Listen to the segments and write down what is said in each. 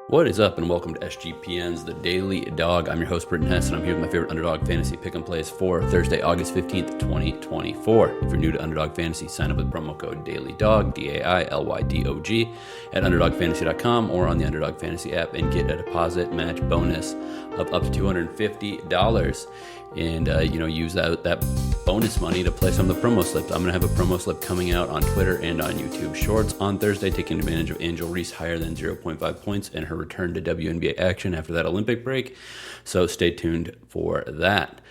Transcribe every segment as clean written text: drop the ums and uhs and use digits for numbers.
What is up, and welcome to SGPN's The Daily Dog. I'm your host, Britton Hess, and I'm here with my favorite Underdog Fantasy Pick and Plays for Thursday, August 15th, 2024. If you're new to Underdog Fantasy, sign up with promo code DAILYDOG, DAILYDOG, at UnderdogFantasy.com or on the Underdog Fantasy app and get a deposit match bonus of up to $250. And, use that bonus money to play some of the promo slips. I'm going to have a promo slip coming out on Twitter and on YouTube Shorts on Thursday, taking advantage of Angel Reese higher than 0.5 points and her return to WNBA action after that Olympic break. So stay tuned for that.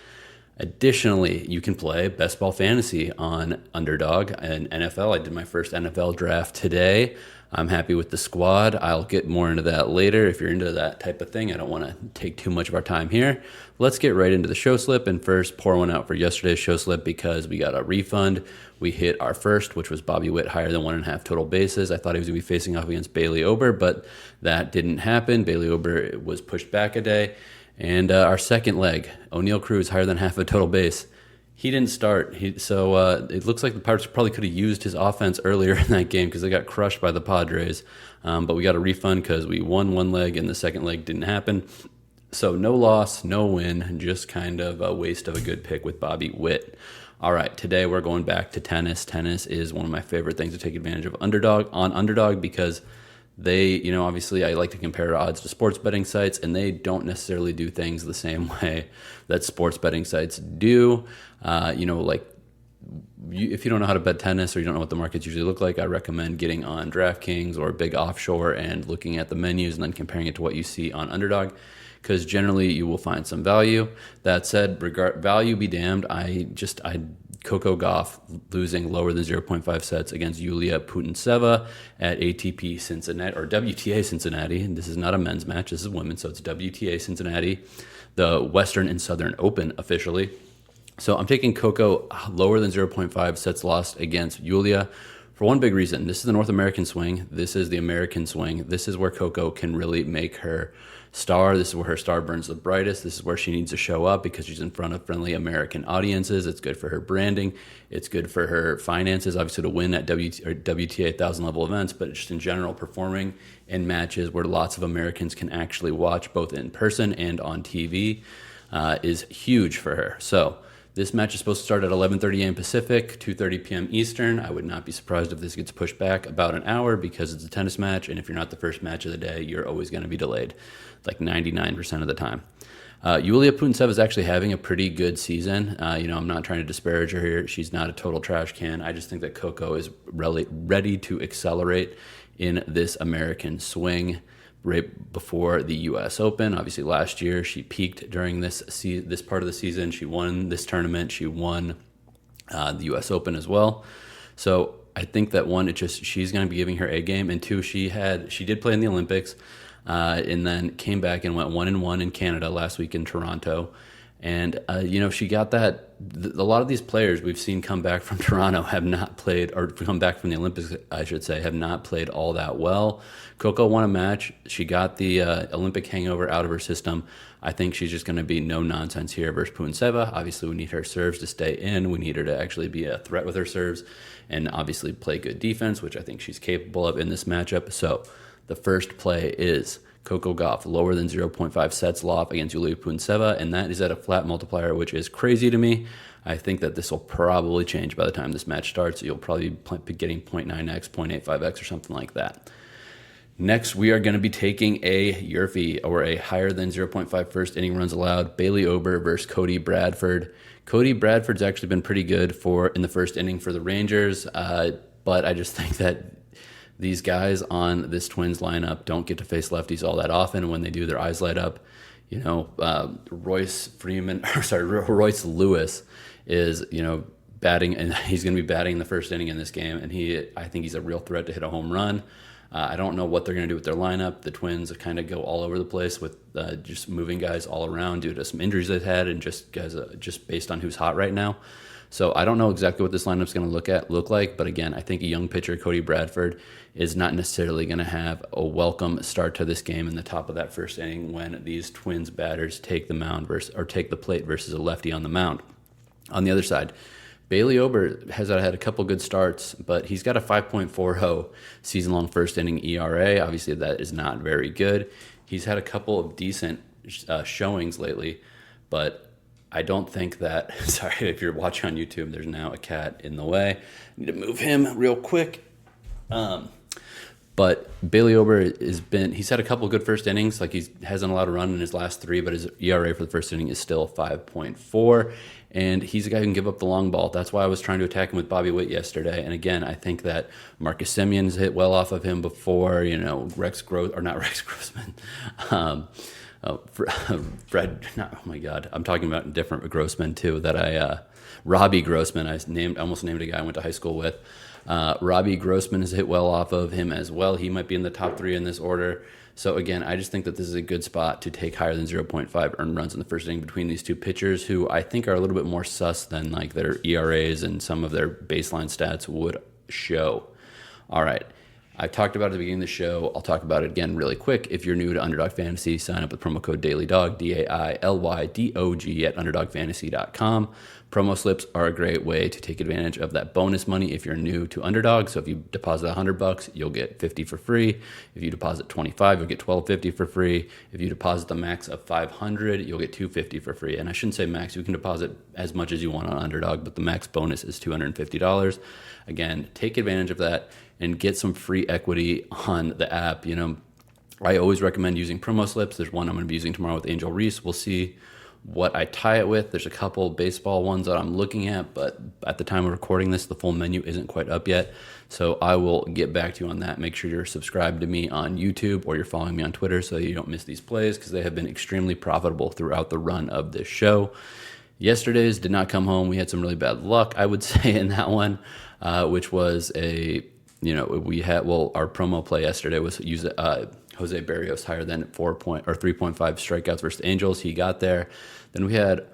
Additionally, you can play Best Ball Fantasy on Underdog and NFL. I did my first NFL draft today. I'm happy with the squad. I'll get more into that later if you're into that type of thing. I don't want to take too much of our time here. Let's get right into the show slip and first pour one out for yesterday's show slip because we got a refund. We hit our first, which was Bobby Witt higher than 1.5 total bases. I thought he was going to be facing off against Bailey Ober, but that didn't happen. Bailey Ober was pushed back a day. And our second leg, O'Neal Cruz higher than half a total base. He didn't start, so it looks like the Pirates probably could have used his offense earlier in that game because they got crushed by the Padres. But we got a refund because we won one leg and the second leg didn't happen. So no loss, no win, just kind of a waste of a good pick with Bobby Witt. All right, today we're going back to tennis. Tennis is one of my favorite things to take advantage of Underdog because they, obviously I like to compare odds to sports betting sites, and they don't necessarily do things the same way that sports betting sites do. If you don't know how to bet tennis or you don't know what the markets usually look like, I recommend getting on DraftKings or Big Offshore and looking at the menus and then comparing it to what you see on Underdog, because generally you will find some value. That said, value be damned, Coco Gauff losing lower than 0.5 sets against Yulia Putintseva at ATP Cincinnati, or WTA Cincinnati. And this is not a men's match, this is women's, so it's WTA Cincinnati, the Western and Southern Open officially. So I'm taking Coco lower than 0.5 sets lost against Yulia for one big reason. This is the North American swing. This is the American swing. This is where Coco can really make her star. This is where her star burns the brightest. This is where she needs to show up because she's in front of friendly American audiences. It's good for her branding. It's good for her finances, obviously, to win at WTA 1,000 level events, but just in general, performing in matches where lots of Americans can actually watch both in person and on TV is huge for her. So this match is supposed to start at 11:30 a.m. Pacific, 2:30 p.m. Eastern. I would not be surprised if this gets pushed back about an hour because it's a tennis match, and if you're not the first match of the day, you're always going to be delayed, like 99% of the time. Yulia Putintseva is actually having a pretty good season. I'm not trying to disparage her here. She's not a total trash can. I just think that Coco is really ready to accelerate in this American swing right before the U.S. Open. Obviously, last year she peaked during this part of the season. She won this tournament. She won the U.S. Open as well. So I think that one, she's going to be giving her A game, and two, she did play in the Olympics, and then came back and went 1-1 in Canada last week in Toronto. And, she got that. A lot of these players we've seen come back from Toronto have not played, or come back from the Olympics, I should say, have not played all that well. Coco won a match. She got the Olympic hangover out of her system. I think she's just going to be no nonsense here versus Putintseva. Obviously, we need her serves to stay in. We need her to actually be a threat with her serves and obviously play good defense, which I think she's capable of in this matchup. So the first play is Coco Gauff, lower than 0.5 sets loft against Yulia Putintseva, and that is at a flat multiplier, which is crazy to me. I think that this will probably change by the time this match starts. You'll probably be getting 0.9x, 0.85x, or something like that. Next, we are going to be taking a Yurfie, or a higher than 0.5 first inning runs allowed, Bailey Ober versus Cody Bradford. Cody Bradford's actually been pretty good in the first inning for the Rangers, but I just think that these guys on this Twins lineup don't get to face lefties all that often. When they do, their eyes light up. Royce Lewis is, batting, and he's going to be batting in the first inning in this game, and I think he's a real threat to hit a home run. I don't know what they're going to do with their lineup. The Twins kind of go all over the place with just moving guys all around due to some injuries they've had and just guys just based on who's hot right now. So I don't know exactly what this lineup's going to look like, but again, I think a young pitcher, Cody Bradford, is not necessarily going to have a welcome start to this game in the top of that first inning when these Twins batters take the plate versus a lefty on the mound. On the other side, Bailey Ober has had a couple good starts, but he's got a 5.40 season-long first-inning ERA. Obviously, that is not very good. He's had a couple of decent showings lately, but I don't think that... Sorry, if you're watching on YouTube, there's now a cat in the way. I need to move him real quick. But Bailey Ober he's had a couple good first innings. Like, he hasn't allowed a run in his last 3, but his ERA for the first inning is still 5.4. And he's a guy who can give up the long ball. That's why I was trying to attack him with Bobby Witt yesterday. And again, I think that Marcus Semion's hit well off of him before. Rex Grossman. Fred. No, oh my God, I'm talking about different Grossman too. Robbie Grossman. I almost named a guy I went to high school with. Robbie Grossman has hit well off of him as well. He might be in the top 3 in this order. So again, I just think that this is a good spot to take higher than 0.5 earned runs in the first inning between these two pitchers, who I think are a little bit more sus than like their ERAs and some of their baseline stats would show. All right. I talked about it at the beginning of the show. I'll talk about it again really quick. If you're new to Underdog Fantasy, sign up with promo code DailyDog, DAILYDOG at UnderdogFantasy.com. Promo slips are a great way to take advantage of that bonus money if you're new to Underdog. So if you deposit $100, you'll get $50 for free. If you deposit $25, you'll get $12.50 for free. If you deposit the max of $500, you'll get $250 for free. And I shouldn't say max. You can deposit as much as you want on Underdog, but the max bonus is $250. Again, take advantage of that and get some free equity on the app. I always recommend using promo slips. There's one I'm going to be using tomorrow with Angel Reese. We'll see what I tie it with. There's a couple baseball ones that I'm looking at, but at the time of recording this, the full menu isn't quite up yet. So I will get back to you on that. Make sure you're subscribed to me on YouTube or you're following me on Twitter so you don't miss these plays, because they have been extremely profitable throughout the run of this show. Yesterday's did not come home. We had some really bad luck, I would say, in that one, which was our promo play yesterday was use Jose Barrios higher than 3.5 strikeouts versus the Angels. He got there. Then we had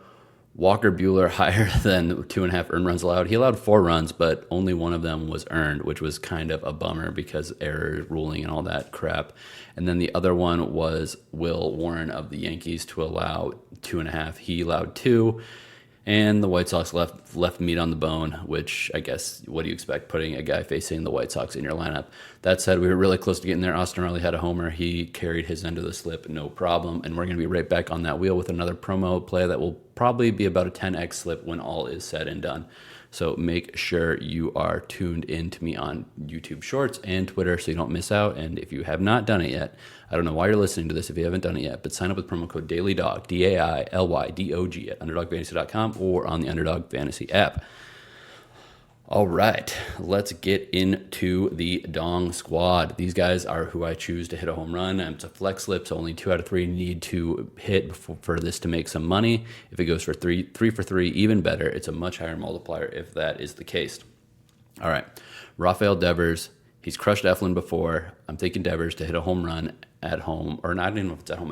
Walker Buehler higher than 2.5 earned runs allowed. He allowed 4 runs, but only one of them was earned, which was kind of a bummer because error ruling and all that crap. And then the other one was Will Warren of the Yankees to allow 2.5. He allowed 2. And the White Sox left meat on the bone, which I guess, what do you expect, putting a guy facing the White Sox in your lineup? That said, we were really close to getting there. Austin Riley had a homer. He carried his end of the slip, no problem. And we're going to be right back on that wheel with another promo play that will probably be about a 10x slip when all is said and done. So make sure you are tuned in to me on YouTube Shorts and Twitter so you don't miss out. And if you have not done it yet, I don't know why you're listening to this if you haven't done it yet, but sign up with promo code DailyDog, DAILYDOG at UnderdogFantasy.com or on the Underdog Fantasy app. All right, let's get into the Dong squad. These guys are who I choose to hit a home run. It's a flex slip, so only 2 out of 3 need to hit for this to make some money. If it goes for 3 for 3, even better. It's a much higher multiplier if that is the case. All right, Rafael Devers. He's crushed Eflin before. I'm taking Devers to hit a home run at home, or not even if it's at home.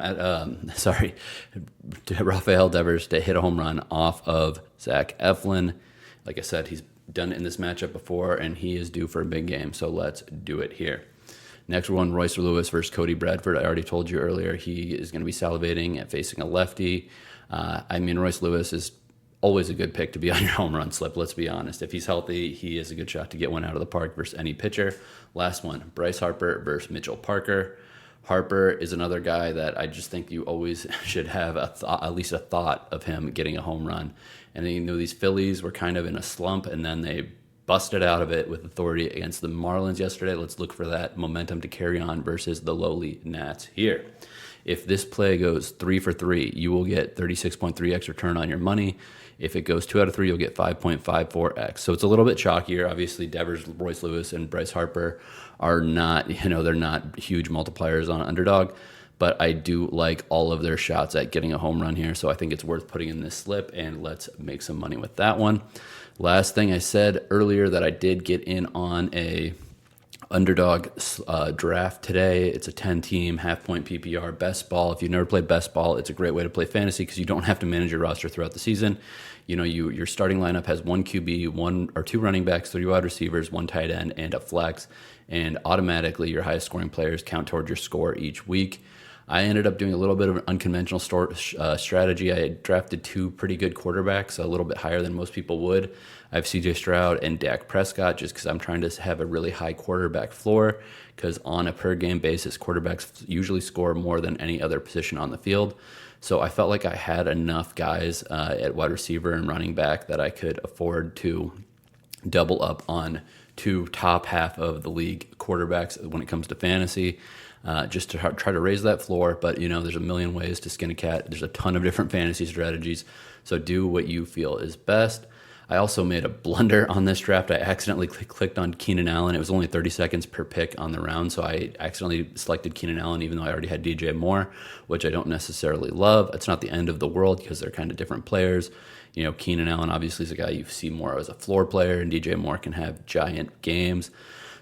Rafael Devers to hit a home run off of Zach Eflin. Like I said, he's done it in this matchup before, and he is due for a big game, so let's do it here. Next one, Royce Lewis versus Cody Bradford. I already told you earlier he is going to be salivating at facing a lefty. Royce Lewis is always a good pick to be on your home run slip, let's be honest. If he's healthy, he is a good shot to get one out of the park versus any pitcher. Last one, Bryce Harper versus Mitchell Parker. Harper is another guy that I just think you always should have at least a thought of him getting a home run. And then, these Phillies were kind of in a slump, and then they busted out of it with authority against the Marlins yesterday. Let's look for that momentum to carry on versus the lowly Nats here. If this play goes 3 for 3, you will get 36.3x return on your money. If it goes 2 out of 3, you'll get 5.54x. So it's a little bit chalkier. Obviously, Devers, Royce Lewis, and Bryce Harper are not, they're not huge multipliers on Underdog. But I do like all of their shots at getting a home run here. So I think it's worth putting in this slip, and let's make some money with that one. Last thing, I said earlier that I did get in on a Underdog draft today. It's a 10-team, half-point PPR, best ball. If you've never played best ball, it's a great way to play fantasy because you don't have to manage your roster throughout the season. Your starting lineup has 1 QB, 1 or 2 running backs, 3 wide receivers, 1 tight end, and a flex. And automatically, your highest scoring players count toward your score each week. I ended up doing a little bit of an unconventional strategy. I drafted 2 pretty good quarterbacks, a little bit higher than most people would. I have CJ Stroud and Dak Prescott just because I'm trying to have a really high quarterback floor, because on a per game basis, quarterbacks usually score more than any other position on the field. So I felt like I had enough guys at wide receiver and running back that I could afford to double up on 2 top half of the league quarterbacks when it comes to fantasy. Just to try to raise that floor. But, there's a million ways to skin a cat. There's a ton of different fantasy strategies. So do what you feel is best. I also made a blunder on this draft. I accidentally clicked on Keenan Allen. It was only 30 seconds per pick on the round. So I accidentally selected Keenan Allen, even though I already had DJ Moore, which I don't necessarily love. It's not the end of the world because they're kind of different players. Keenan Allen obviously is a guy you see more as a floor player, and DJ Moore can have giant games.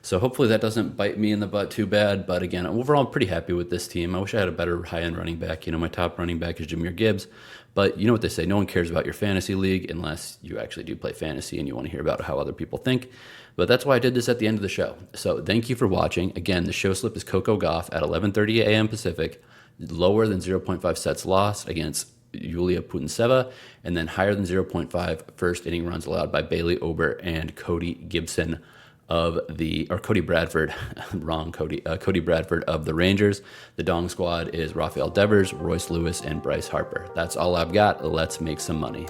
So hopefully that doesn't bite me in the butt too bad. But again, overall, I'm pretty happy with this team. I wish I had a better high-end running back. My top running back is Jahmyr Gibbs. But you know what they say, no one cares about your fantasy league unless you actually do play fantasy and you want to hear about how other people think. But that's why I did this at the end of the show. So thank you for watching. Again, the show slip is Coco Gauff at 11:30 a.m. Pacific, lower than 0.5 sets lost against Yulia Putintseva, and then higher than 0.5 first inning runs allowed by Bailey Ober and Cody Bradford, Cody Bradford of the Rangers. The Dong squad is Rafael Devers, Royce Lewis, and Bryce Harper. That's all I've got. Let's make some money.